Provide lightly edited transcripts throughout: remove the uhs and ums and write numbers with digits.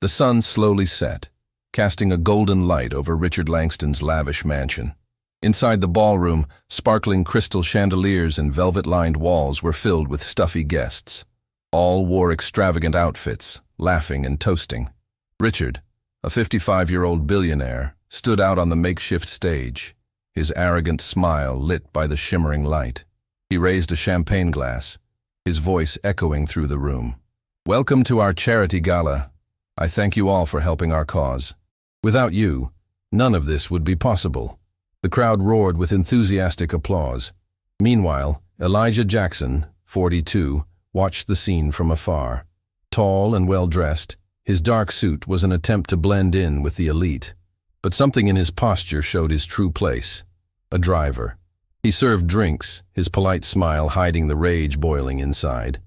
The sun slowly set, casting a golden light over Richard Langston's lavish mansion. Inside the ballroom, sparkling crystal chandeliers and velvet-lined walls were filled with stuffy guests. All wore extravagant outfits, laughing and toasting. Richard, a 55-year-old billionaire, stood out on the makeshift stage, his arrogant smile lit by the shimmering light. He raised a champagne glass, his voice echoing through the room. "Welcome to our charity gala. I thank you all for helping our cause. Without you, none of this would be possible." The crowd roared with enthusiastic applause. Meanwhile, Elijah Jackson, 42, watched the scene from afar. Tall and well-dressed, his dark suit was an attempt to blend in with the elite. But something in his posture showed his true place: a driver. He served drinks, his polite smile hiding the rage boiling inside.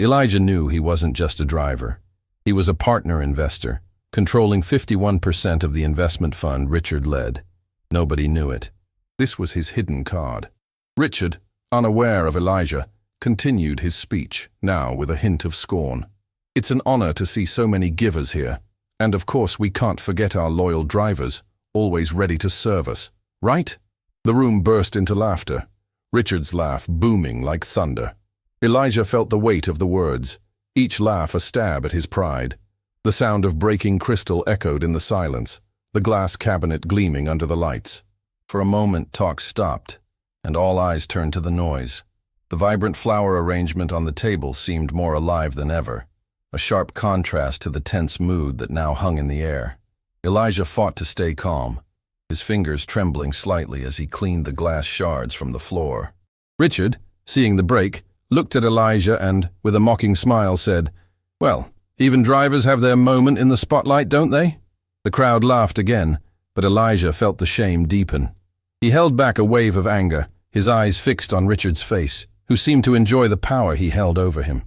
Elijah knew he wasn't just a driver. He was a partner investor, controlling 51% of the investment fund Richard led. Nobody knew it. This was his hidden card. Richard, unaware of Elijah, continued his speech, now with a hint of scorn. "It's an honor to see so many givers here. And of course we can't forget our loyal drivers, always ready to serve us, right?" The room burst into laughter, Richard's laugh booming like thunder. Elijah felt the weight of the words, each laugh a stab at his pride. The sound of breaking crystal echoed in the silence, the glass cabinet gleaming under the lights. For a moment talk stopped, and all eyes turned to the noise. The vibrant flower arrangement on the table seemed more alive than ever, a sharp contrast to the tense mood that now hung in the air. Elijah fought to stay calm, his fingers trembling slightly as he cleaned the glass shards from the floor. Richard, seeing the break, looked at Elijah and, with a mocking smile, said, "Well, even drivers have their moment in the spotlight, don't they?" The crowd laughed again, but Elijah felt the shame deepen. He held back a wave of anger, his eyes fixed on Richard's face, who seemed to enjoy the power he held over him.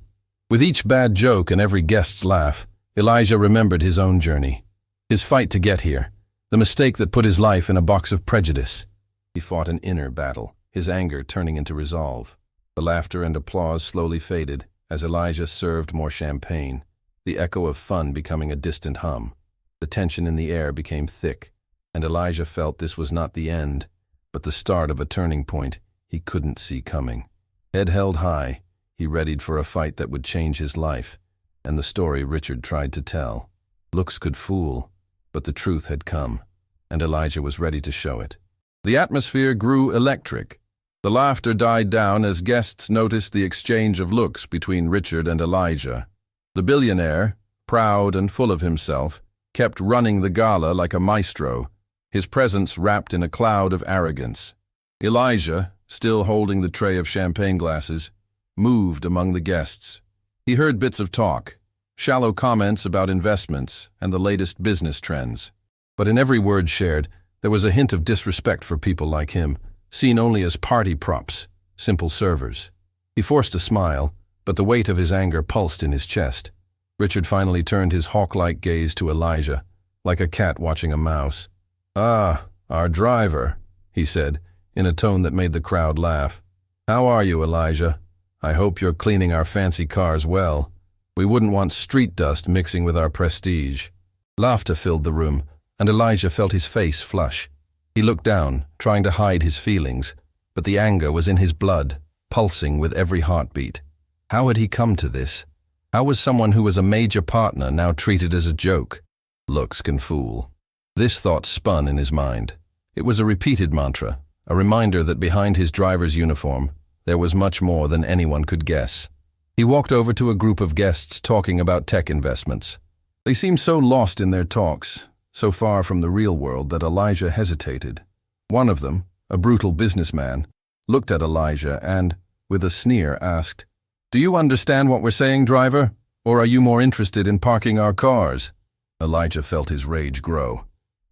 With each bad joke and every guest's laugh, Elijah remembered his own journey, his fight to get here, the mistake that put his life in a box of prejudice. He fought an inner battle, his anger turning into resolve. The laughter and applause slowly faded as Elijah served more champagne, the echo of fun becoming a distant hum. The tension in the air became thick, and Elijah felt this was not the end, but the start of a turning point he couldn't see coming. Head held high, he readied for a fight that would change his life, and the story Richard tried to tell. Looks could fool, but the truth had come, and Elijah was ready to show it. The atmosphere grew electric. The laughter died down as guests noticed the exchange of looks between Richard and Elijah. The billionaire, proud and full of himself, kept running the gala like a maestro, his presence wrapped in a cloud of arrogance. Elijah, still holding the tray of champagne glasses, moved among the guests. He heard bits of talk, shallow comments about investments and the latest business trends. But in every word shared, there was a hint of disrespect for people like him, seen only as party props, simple servers. He forced a smile, but the weight of his anger pulsed in his chest. Richard finally turned his hawk-like gaze to Elijah, like a cat watching a mouse. "Ah, our driver," he said, in a tone that made the crowd laugh. "How are you, Elijah? I hope you're cleaning our fancy cars well. We wouldn't want street dust mixing with our prestige." Laughter filled the room, and Elijah felt his face flush. He looked down, trying to hide his feelings, but the anger was in his blood, pulsing with every heartbeat. How had he come to this? How was someone who was a major partner now treated as a joke? Looks can fool. This thought spun in his mind. It was a repeated mantra, a reminder that behind his driver's uniform, there was much more than anyone could guess. He walked over to a group of guests talking about tech investments. They seemed so lost in their talks, so far from the real world that Elijah hesitated. One of them, a brutal businessman, looked at Elijah and, with a sneer, asked, "Do you understand what we're saying, driver? Or are you more interested in parking our cars?" Elijah felt his rage grow.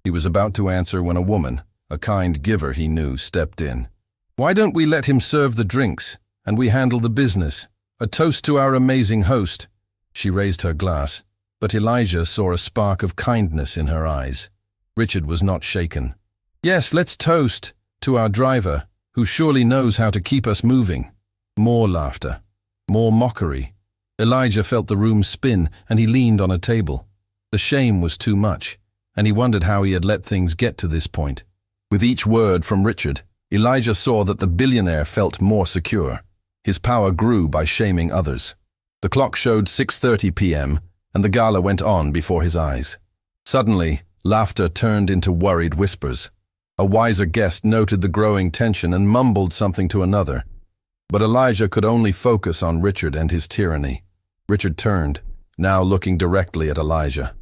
He was about to answer when a woman, a kind giver he knew, stepped in. "Why don't we let him serve the drinks, and we handle the business? A toast to our amazing host." She raised her glass, but Elijah saw a spark of kindness in her eyes. Richard was not shaken. "Yes, let's toast to our driver, who surely knows how to keep us moving." More laughter. More mockery. Elijah felt the room spin, and he leaned on a table. The shame was too much, and he wondered how he had let things get to this point. With each word from Richard, Elijah saw that the billionaire felt more secure. His power grew by shaming others. The clock showed 6:30 p.m., and the gala went on before his eyes. Suddenly, laughter turned into worried whispers. A wiser guest noted the growing tension and mumbled something to another. But Elijah could only focus on Richard and his tyranny. Richard turned, now looking directly at Elijah.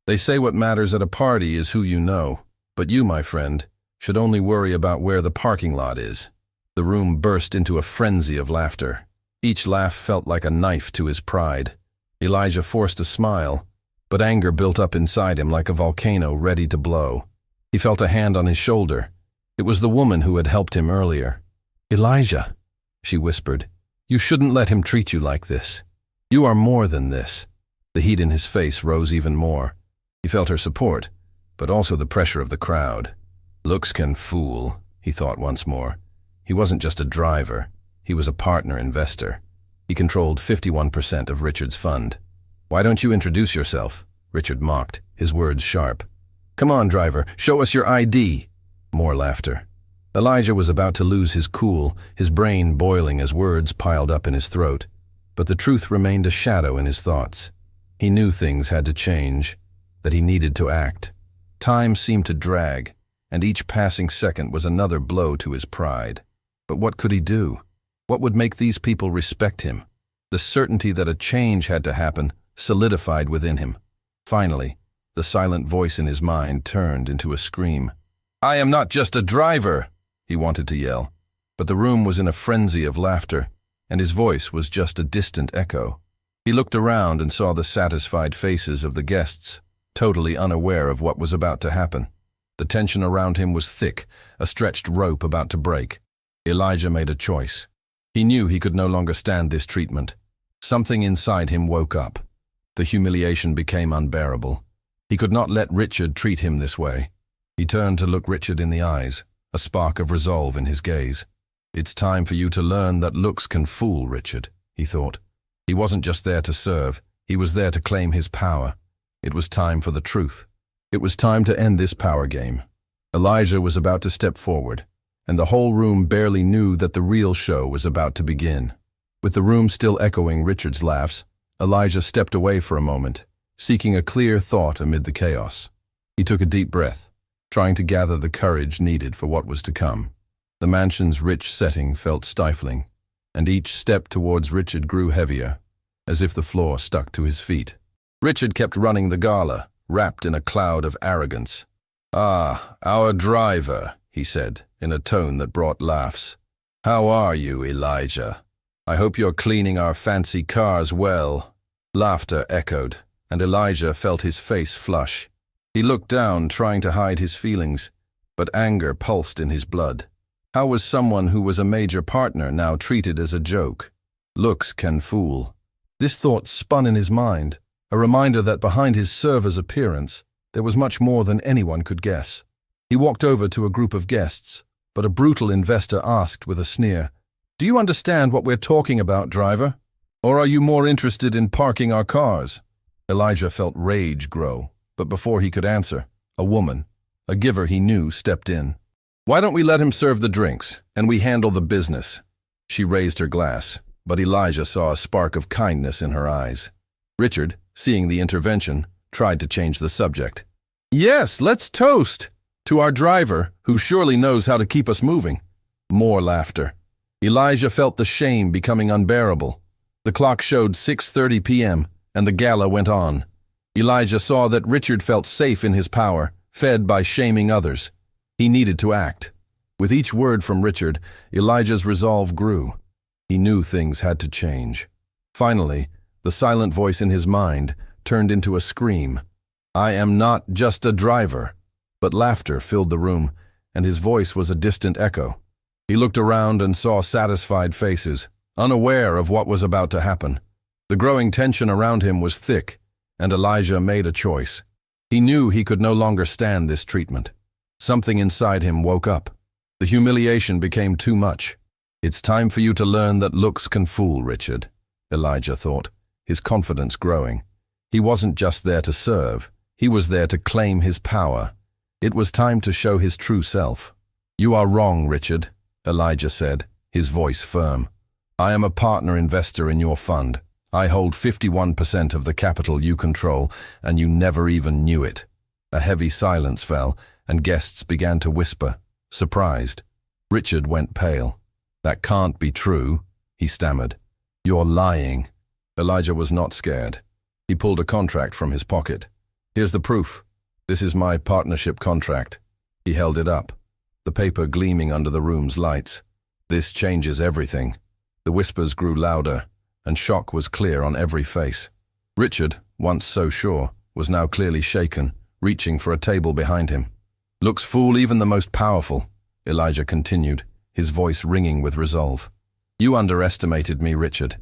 They say what matters at a party is who you know, but you, my friend, should only worry about where the parking lot is. The room burst into a frenzy of laughter. Each laugh felt like a knife to his pride. Elijah forced a smile, but anger built up inside him like a volcano ready to blow. He felt a hand on his shoulder. It was the woman who had helped him earlier. "Elijah," she whispered, "you shouldn't let him treat you like this. You are more than this." The heat in his face rose even more. He felt her support, but also the pressure of the crowd. Looks can fool, he thought once more. He wasn't just a driver. He was a partner investor. He controlled 51% of Richard's fund. "Why don't you introduce yourself?" Richard mocked, his words sharp. "Come on, driver, show us your ID." More laughter. Elijah was about to lose his cool, his brain boiling as words piled up in his throat. But the truth remained a shadow in his thoughts. He knew things had to change, that he needed to act. Time seemed to drag, and each passing second was another blow to his pride. But what could he do? What would make these people respect him? The certainty that a change had to happen solidified within him. Finally, the silent voice in his mind turned into a scream. "I am not just a driver," he wanted to yell. But the room was in a frenzy of laughter, and his voice was just a distant echo. He looked around and saw the satisfied faces of the guests, totally unaware of what was about to happen. The tension around him was thick, a stretched rope about to break. Elijah made a choice. He knew he could no longer stand this treatment. Something inside him woke up. The humiliation became unbearable. He could not let Richard treat him this way. He turned to look Richard in the eyes, a spark of resolve in his gaze. "It's time for you to learn that looks can fool, Richard," he thought. He wasn't just there to serve, he was there to claim his power. It was time for the truth. It was time to end this power game. Elijah was about to step forward, and the whole room barely knew that the real show was about to begin. With the room still echoing Richard's laughs, Elijah stepped away for a moment, seeking a clear thought amid the chaos. He took a deep breath, trying to gather the courage needed for what was to come. The mansion's rich setting felt stifling, and each step towards Richard grew heavier, as if the floor stuck to his feet. Richard kept running the gala, wrapped in a cloud of arrogance. "Ah, our driver," he said, in a tone that brought laughs. "How are you, Elijah? I hope you're cleaning our fancy cars well." Laughter echoed, and Elijah felt his face flush. He looked down, trying to hide his feelings, but anger pulsed in his blood. How was someone who was a major partner now treated as a joke? Looks can fool. This thought spun in his mind, a reminder that behind his server's appearance, there was much more than anyone could guess. He walked over to a group of guests, but a brutal investor asked with a sneer, "Do you understand what we're talking about, driver? Or are you more interested in parking our cars?" Elijah felt rage grow, but before he could answer, a woman, a giver he knew, stepped in. "Why don't we let him serve the drinks, and we handle the business?" She raised her glass, but Elijah saw a spark of kindness in her eyes. Richard, seeing the intervention, tried to change the subject. "Yes, let's toast to our driver, who surely knows how to keep us moving." More laughter. Elijah felt the shame becoming unbearable. The clock showed 6:30 p.m., and the gala went on. Elijah saw that Richard felt safe in his power, fed by shaming others. He needed to act. With each word from Richard, Elijah's resolve grew. He knew things had to change. Finally, the silent voice in his mind turned into a scream. "I am not just a driver." But laughter filled the room, and his voice was a distant echo. He looked around and saw satisfied faces, unaware of what was about to happen. The growing tension around him was thick, and Elijah made a choice. He knew he could no longer stand this treatment. Something inside him woke up. The humiliation became too much. "It's time for you to learn that looks can fool, Richard," Elijah thought, his confidence growing. He wasn't just there to serve, He was there to claim his power. It was time to show his true self. "You are wrong, Richard," Elijah said, his voice firm. "I am a partner investor in your fund. I hold 51% of the capital you control, and you never even knew it." A heavy silence fell, and guests began to whisper, surprised. Richard went pale. "That can't be true," he stammered. "You're lying." Elijah was not scared. He pulled a contract from his pocket. "Here's the proof. This is my partnership contract." He held it up, the paper gleaming under the room's lights. "This changes everything." The whispers grew louder, and shock was clear on every face. Richard, once so sure, was now clearly shaken, reaching for a table behind him. "Looks fool even the most powerful," Elijah continued, his voice ringing with resolve. "You underestimated me, Richard.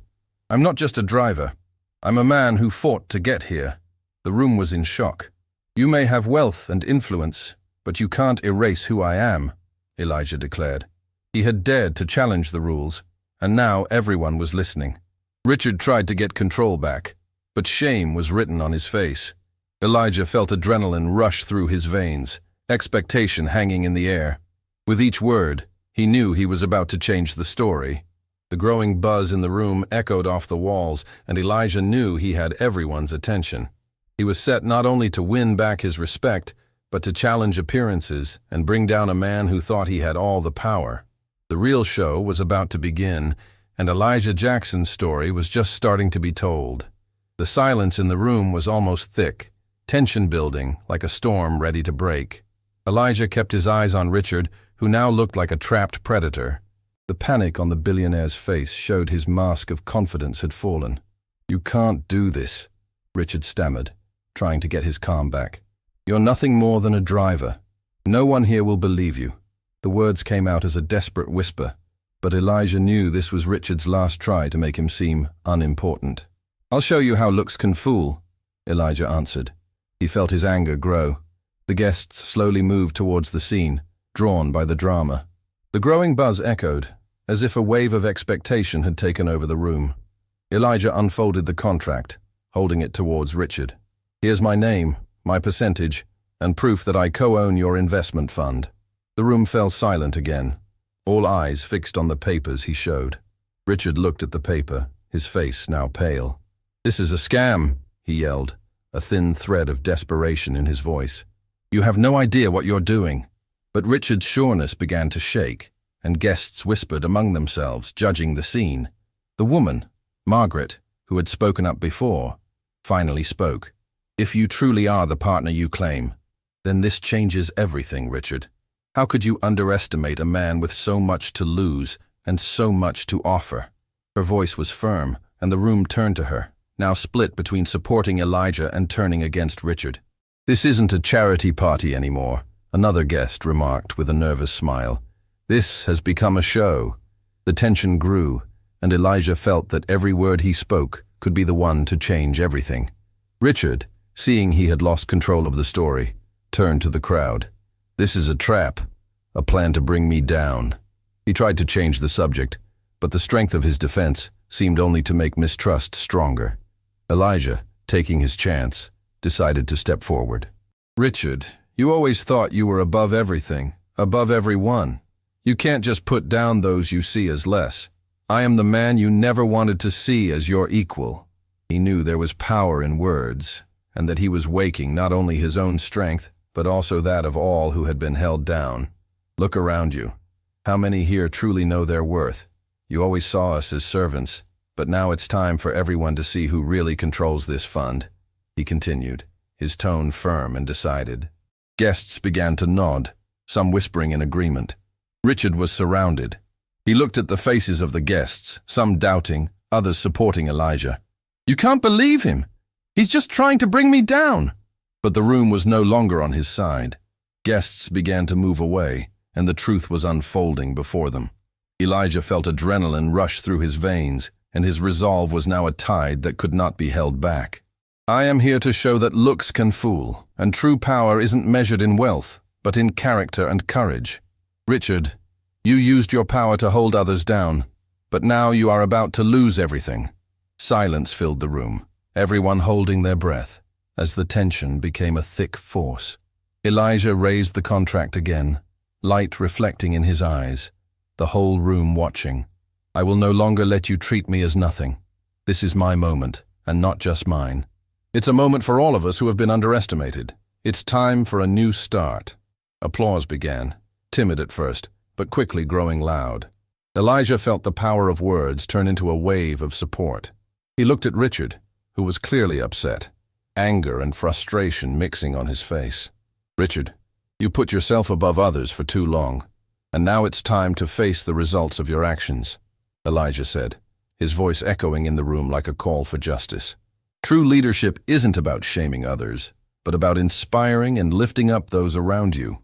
I'm not just a driver. I'm a man who fought to get here." The room was in shock. "You may have wealth and influence, but you can't erase who I am," Elijah declared. He had dared to challenge the rules, and now everyone was listening. Richard tried to get control back, but shame was written on his face. Elijah felt adrenaline rush through his veins, expectation hanging in the air. With each word, he knew he was about to change the story. The growing buzz in the room echoed off the walls, and Elijah knew he had everyone's attention. He was set not only to win back his respect, but to challenge appearances and bring down a man who thought he had all the power. The real show was about to begin, and Elijah Jackson's story was just starting to be told. The silence in the room was almost thick, tension building like a storm ready to break. Elijah kept his eyes on Richard, who now looked like a trapped predator. The panic on the billionaire's face showed his mask of confidence had fallen. "You can't do this," Richard stammered, trying to get his calm back. "You're nothing more than a driver. No one here will believe you." The words came out as a desperate whisper, but Elijah knew this was Richard's last try to make him seem unimportant. "I'll show you how looks can fool," Elijah answered. He felt his anger grow. The guests slowly moved towards the scene, drawn by the drama. The growing buzz echoed, as if a wave of expectation had taken over the room. Elijah unfolded the contract, holding it towards Richard. "Here's my name, my percentage, and proof that I co-own your investment fund." The room fell silent again, all eyes fixed on the papers he showed. Richard looked at the paper, his face now pale. "This is a scam," he yelled, a thin thread of desperation in his voice. "You have no idea what you're doing." But Richard's sureness began to shake, and guests whispered among themselves, judging the scene. The woman, Margaret, who had spoken up before, finally spoke. "If you truly are the partner you claim, then this changes everything, Richard. How could you underestimate a man with so much to lose and so much to offer?" Her voice was firm, and the room turned to her, now split between supporting Elijah and turning against Richard. "This isn't a charity party anymore," another guest remarked with a nervous smile. "This has become a show." The tension grew, and Elijah felt that every word he spoke could be the one to change everything. Richard, seeing he had lost control of the story, turned to the crowd. "This is a trap, a plan to bring me down." He tried to change the subject, but the strength of his defense seemed only to make mistrust stronger. Elijah, taking his chance, decided to step forward. "Richard, you always thought you were above everything, above everyone. You can't just put down those you see as less. I am the man you never wanted to see as your equal." He knew there was power in words, and that he was waking not only his own strength, but also that of all who had been held down. "Look around you. How many here truly know their worth? You always saw us as servants, but now it's time for everyone to see who really controls this fund," he continued, his tone firm and decided. Guests began to nod, some whispering in agreement. Richard was surrounded. He looked at the faces of the guests, some doubting, others supporting Elijah. "You can't believe him! He's just trying to bring me down!" But the room was no longer on his side. Guests began to move away, and the truth was unfolding before them. Elijah felt adrenaline rush through his veins, and his resolve was now a tide that could not be held back. "I am here to show that looks can fool, and true power isn't measured in wealth, but in character and courage. Richard, you used your power to hold others down, but now you are about to lose everything." Silence filled the room, everyone holding their breath. as the tension became a thick force. Elijah raised the contract again, light reflecting in his eyes, the whole room watching. I will no longer let you treat me as nothing. This is my moment, and not just mine. It's a moment for all of us who have been underestimated. It's time for a new start. Applause began, timid at first, but quickly growing loud. Elijah felt the power of words turn into a wave of support. He looked at Richard, who was clearly upset, anger and frustration mixing on his face. Richard, you put yourself above others for too long, and now it's time to face the results of your actions, Elijah said, his voice echoing in the room like a call for justice. True leadership isn't about shaming others, but about inspiring and lifting up those around you.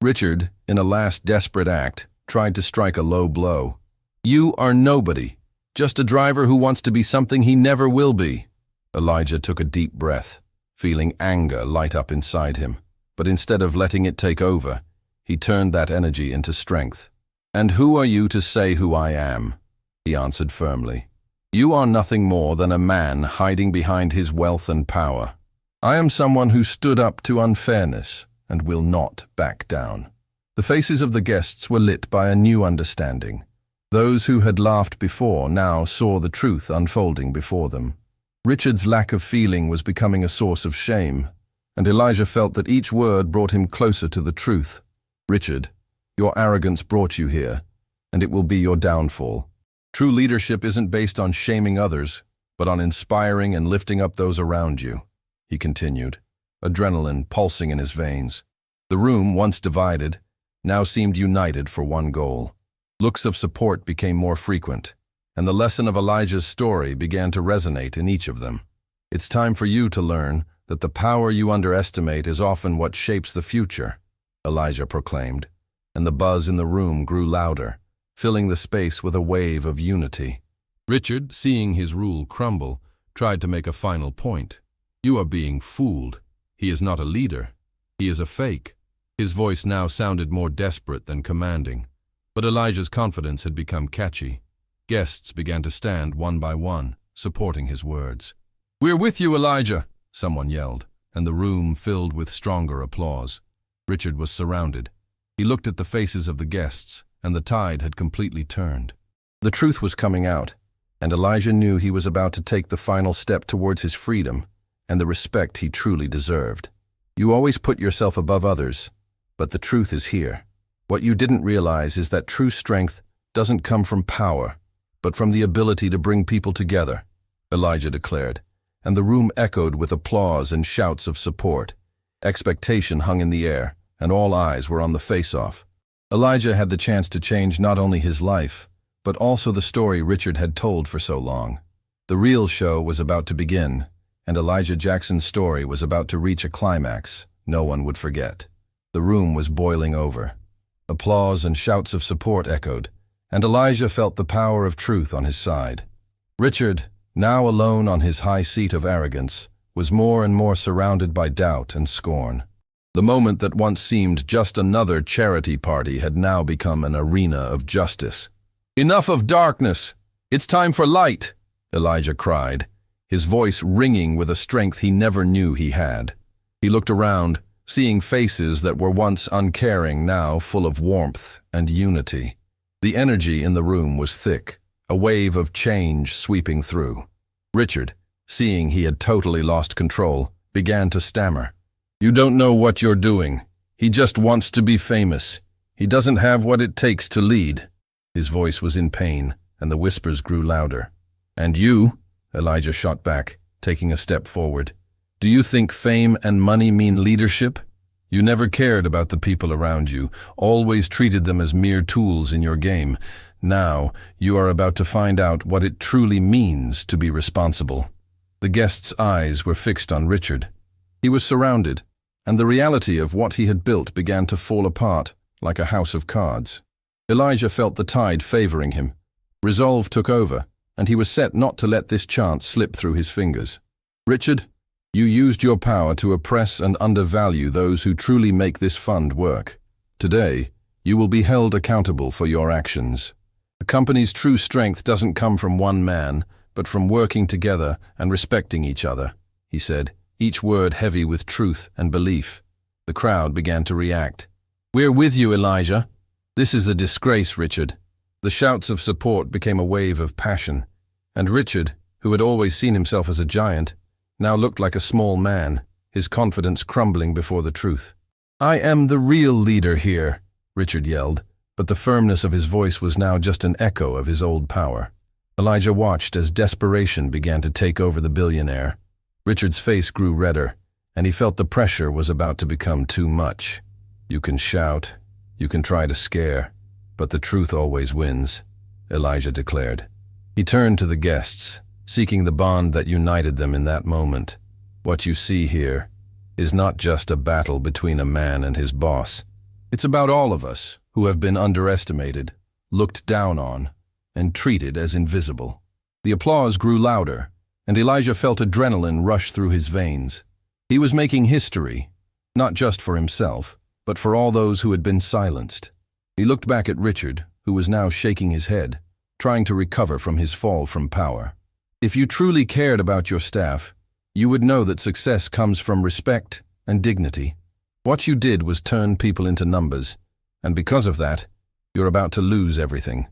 Richard, in a last desperate act, tried to strike a low blow. You are nobody, just a driver who wants to be something he never will be. Elijah took a deep breath, feeling anger light up inside him. But instead of letting it take over, he turned that energy into strength. And who are you to say who I am? He answered firmly. You are nothing more than a man hiding behind his wealth and power. I am someone who stood up to unfairness and will not back down. The faces of the guests were lit by a new understanding. Those who had laughed before now saw the truth unfolding before them. Richard's lack of feeling was becoming a source of shame, and Elijah felt that each word brought him closer to the truth. Richard, your arrogance brought you here, and it will be your downfall. True leadership isn't based on shaming others, but on inspiring and lifting up those around you, he continued, adrenaline pulsing in his veins. The room, once divided, now seemed united for one goal. Looks of support became more frequent, and the lesson of Elijah's story began to resonate in each of them. It's time for you to learn that the power you underestimate is often what shapes the future, Elijah proclaimed, and the buzz in the room grew louder, filling the space with a wave of unity. Richard, seeing his rule crumble, tried to make a final point. You are being fooled. He is not a leader. He is a fake. His voice now sounded more desperate than commanding. But Elijah's confidence had become catchy. Guests began to stand one by one, supporting his words. We're with you, Elijah, someone yelled, and the room filled with stronger applause. Richard was surrounded. He looked at the faces of the guests, and the tide had completely turned. The truth was coming out, and Elijah knew he was about to take the final step towards his freedom and the respect he truly deserved. You always put yourself above others, but the truth is here. What you didn't realize is that true strength doesn't come from power, but from the ability to bring people together, Elijah declared, and the room echoed with applause and shouts of support. Expectation hung in the air, and all eyes were on the face-off. Elijah had the chance to change not only his life, but also the story Richard had told for so long. The real show was about to begin, and Elijah Jackson's story was about to reach a climax no one would forget. The room was boiling over. Applause and shouts of support echoed, and Elijah felt the power of truth on his side. Richard, now alone on his high seat of arrogance, was more and more surrounded by doubt and scorn. The moment that once seemed just another charity party had now become an arena of justice. Enough of darkness! It's time for light! Elijah cried, his voice ringing with a strength he never knew he had. He looked around, seeing faces that were once uncaring now full of warmth and unity. The energy in the room was thick, a wave of change sweeping through. Richard, seeing he had totally lost control, began to stammer. You don't know what you're doing. He just wants to be famous. He doesn't have what it takes to lead. His voice was in pain, and the whispers grew louder. And you, Elijah shot back, taking a step forward. Do you think fame and money mean leadership? You never cared about the people around you, always treated them as mere tools in your game. Now, you are about to find out what it truly means to be responsible. The guests' eyes were fixed on Richard. He was surrounded, and the reality of what he had built began to fall apart like a house of cards. Elijah felt the tide favoring him. Resolve took over, and he was set not to let this chance slip through his fingers. Richard, you used your power to oppress and undervalue those who truly make this fund work. Today, you will be held accountable for your actions. A company's true strength doesn't come from one man, but from working together and respecting each other, he said, each word heavy with truth and belief. The crowd began to react. "We're with you, Elijah. This is a disgrace, Richard." The shouts of support became a wave of passion, and Richard, who had always seen himself as a giant, now looked like a small man, his confidence crumbling before the truth. "I am the real leader here," Richard yelled, but the firmness of his voice was now just an echo of his old power. Elijah watched as desperation began to take over the billionaire. Richard's face grew redder, and he felt the pressure was about to become too much. "You can shout, you can try to scare, but the truth always wins," Elijah declared. He turned to the guests, seeking the bond that united them in that moment. "What you see here is not just a battle between a man and his boss. It's about all of us who have been underestimated, looked down on, and treated as invisible." The applause grew louder, and Elijah felt adrenaline rush through his veins. He was making history, not just for himself, but for all those who had been silenced. He looked back at Richard, who was now shaking his head, trying to recover from his fall from power. "If you truly cared about your staff, you would know that success comes from respect and dignity. What you did was turn people into numbers, and because of that, you're about to lose everything,"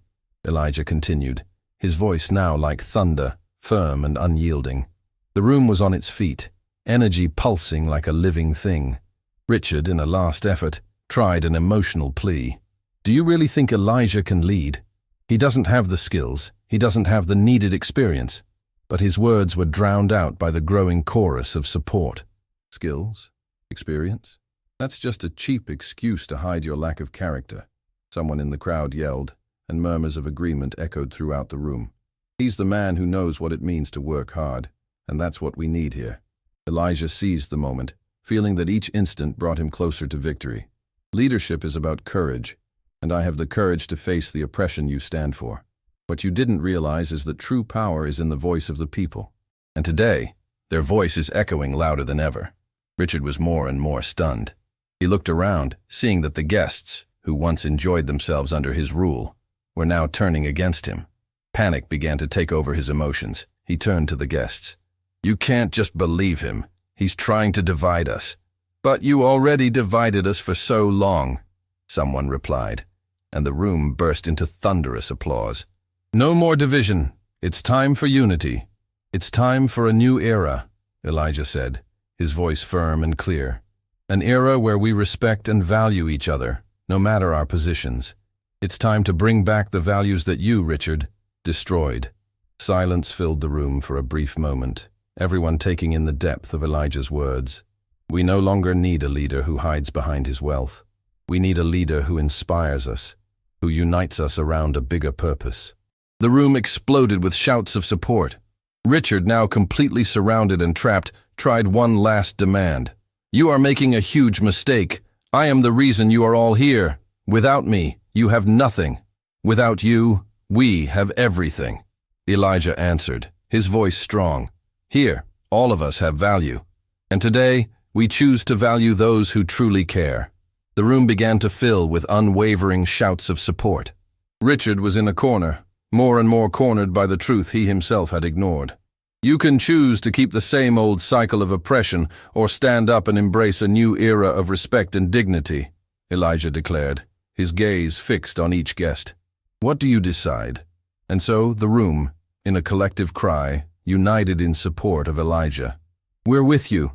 Elijah continued, his voice now like thunder, firm and unyielding. The room was on its feet, energy pulsing like a living thing. Richard, in a last effort, tried an emotional plea. "Do you really think Elijah can lead? He doesn't have the skills, he doesn't have the needed experience." But his words were drowned out by the growing chorus of support. "Skills? Experience? That's just a cheap excuse to hide your lack of character," someone in the crowd yelled, and murmurs of agreement echoed throughout the room. "He's the man who knows what it means to work hard, and that's what we need here." Elijah seized the moment, feeling that each instant brought him closer to victory. "Leadership is about courage, and I have the courage to face the oppression you stand for. What you didn't realize is that true power is in the voice of the people. And today, their voice is echoing louder than ever." Richard was more and more stunned. He looked around, seeing that the guests, who once enjoyed themselves under his rule, were now turning against him. Panic began to take over his emotions. He turned to the guests. "You can't just believe him. He's trying to divide us." "But you already divided us for so long," someone replied, and the room burst into thunderous applause. "No more division. It's time for unity. It's time for a new era," Elijah said, his voice firm and clear. "An era where we respect and value each other, no matter our positions. It's time to bring back the values that you, Richard, destroyed." Silence filled the room for a brief moment, everyone taking in the depth of Elijah's words. We no longer need a leader who hides behind his wealth. We need a leader who inspires us, who unites us around a bigger purpose. The room exploded with shouts of support. Richard, now completely surrounded and trapped, tried one last demand. "You are making a huge mistake. I am the reason you are all here. Without me, you have nothing. Without you, we have everything." Elijah answered, his voice strong. "Here, all of us have value. And today, we choose to value those who truly care." The room began to fill with unwavering shouts of support. Richard was in a corner, more and more cornered by the truth he himself had ignored. "You can choose to keep the same old cycle of oppression or stand up and embrace a new era of respect and dignity," Elijah declared, his gaze fixed on each guest. "What do you decide?" And so the room, in a collective cry, united in support of Elijah. "We're with you.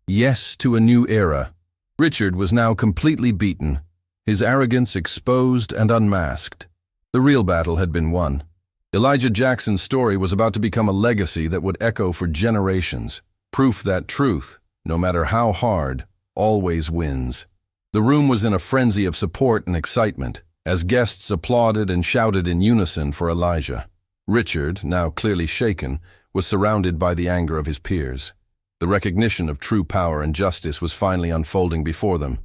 Yes to a new era." Richard was now completely beaten, his arrogance exposed and unmasked. The real battle had been won. Elijah Jackson's story was about to become a legacy that would echo for generations, proof that truth, no matter how hard, always wins. The room was in a frenzy of support and excitement, as guests applauded and shouted in unison for Elijah. Richard, now clearly shaken, was surrounded by the anger of his peers. The recognition of true power and justice was finally unfolding before them,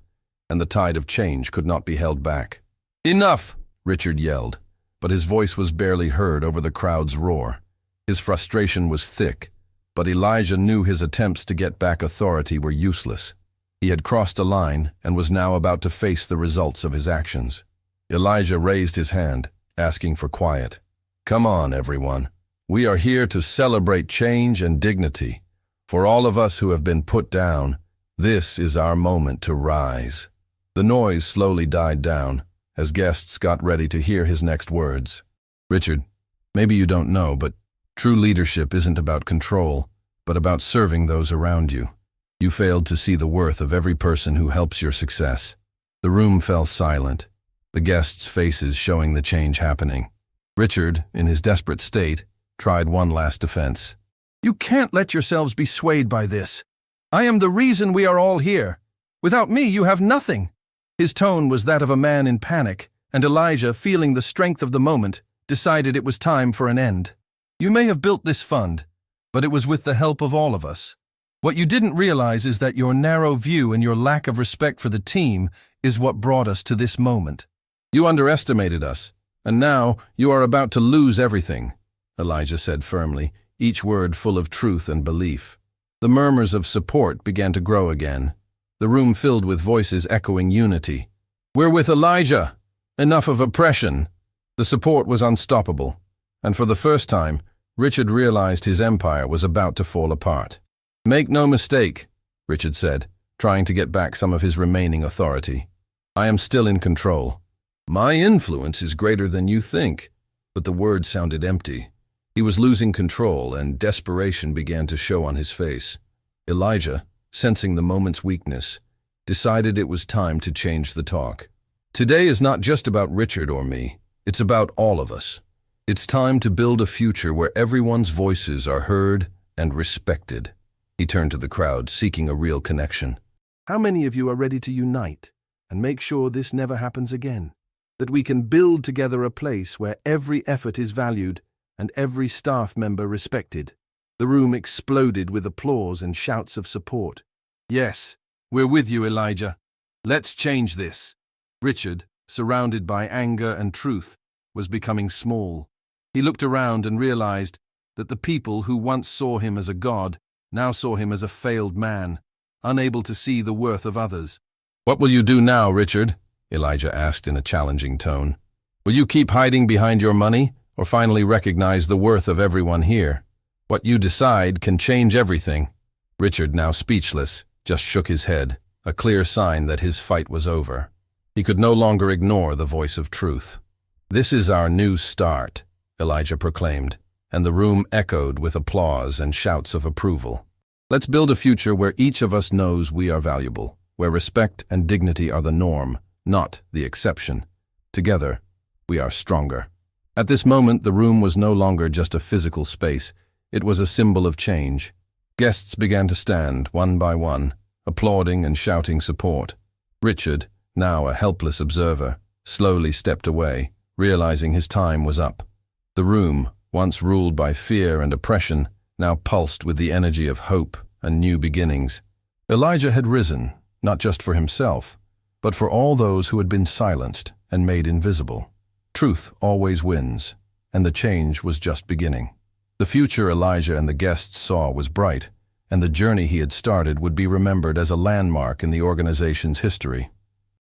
and the tide of change could not be held back. "Enough!" Richard yelled, but his voice was barely heard over the crowd's roar. His frustration was thick, but Elijah knew his attempts to get back authority were useless. He had crossed a line and was now about to face the results of his actions. Elijah raised his hand, asking for quiet. "Come on, everyone. We are here to celebrate change and dignity. For all of us who have been put down, this is our moment to rise. The noise slowly died down as guests got ready to hear his next words. Richard, maybe you don't know, but true leadership isn't about control, but about serving those around you. You failed to see the worth of every person who helps your success. The room fell silent, the guests' faces showing the change happening. Richard, in his desperate state, tried one last defense. You can't let yourselves be swayed by this. I am the reason we are all here. Without me, you have nothing. His tone was that of a man in panic, and Elijah, feeling the strength of the moment, decided it was time for an end. You may have built this fund, but it was with the help of all of us. What you didn't realize is that your narrow view and your lack of respect for the team is what brought us to this moment. You underestimated us, and now you are about to lose everything, Elijah said firmly, each word full of truth and belief. The murmurs of support began to grow again, the room filled with voices echoing unity. We're with Elijah! Enough of oppression! The support was unstoppable, and for the first time, Richard realized his empire was about to fall apart. Make no mistake, Richard said, trying to get back some of his remaining authority. I am still in control. My influence is greater than you think, but the words sounded empty. He was losing control, and desperation began to show on his face. Elijah, sensing the moment's weakness, decided it was time to change the talk. Today is not just about Richard or me, it's about all of us. It's time to build a future where everyone's voices are heard and respected. He turned to the crowd, seeking a real connection. How many of you are ready to unite and make sure this never happens again? That we can build together a place where every effort is valued and every staff member respected. The room exploded with applause and shouts of support. Yes, we're with you, Elijah. Let's change this. Richard, surrounded by anger and truth, was becoming small. He looked around and realized that the people who once saw him as a god now saw him as a failed man, unable to see the worth of others. What will you do now, Richard? Elijah asked in a challenging tone. Will you keep hiding behind your money, or finally recognize the worth of everyone here? What you decide can change everything. Richard, now speechless, just shook his head, a clear sign that his fight was over. He could no longer ignore the voice of truth. This is our new start, Elijah proclaimed, and the room echoed with applause and shouts of approval. Let's build a future where each of us knows we are valuable, where respect and dignity are the norm, not the exception. Together, we are stronger. At this moment, the room was no longer just a physical space. It was a symbol of change. Guests began to stand, one by one, applauding and shouting support. Richard, now a helpless observer, slowly stepped away, realizing his time was up. The room, once ruled by fear and oppression, now pulsed with the energy of hope and new beginnings. Elijah had risen, not just for himself, but for all those who had been silenced and made invisible. Truth always wins, and the change was just beginning. The future Elijah and the guests saw was bright, and the journey he had started would be remembered as a landmark in the organization's history.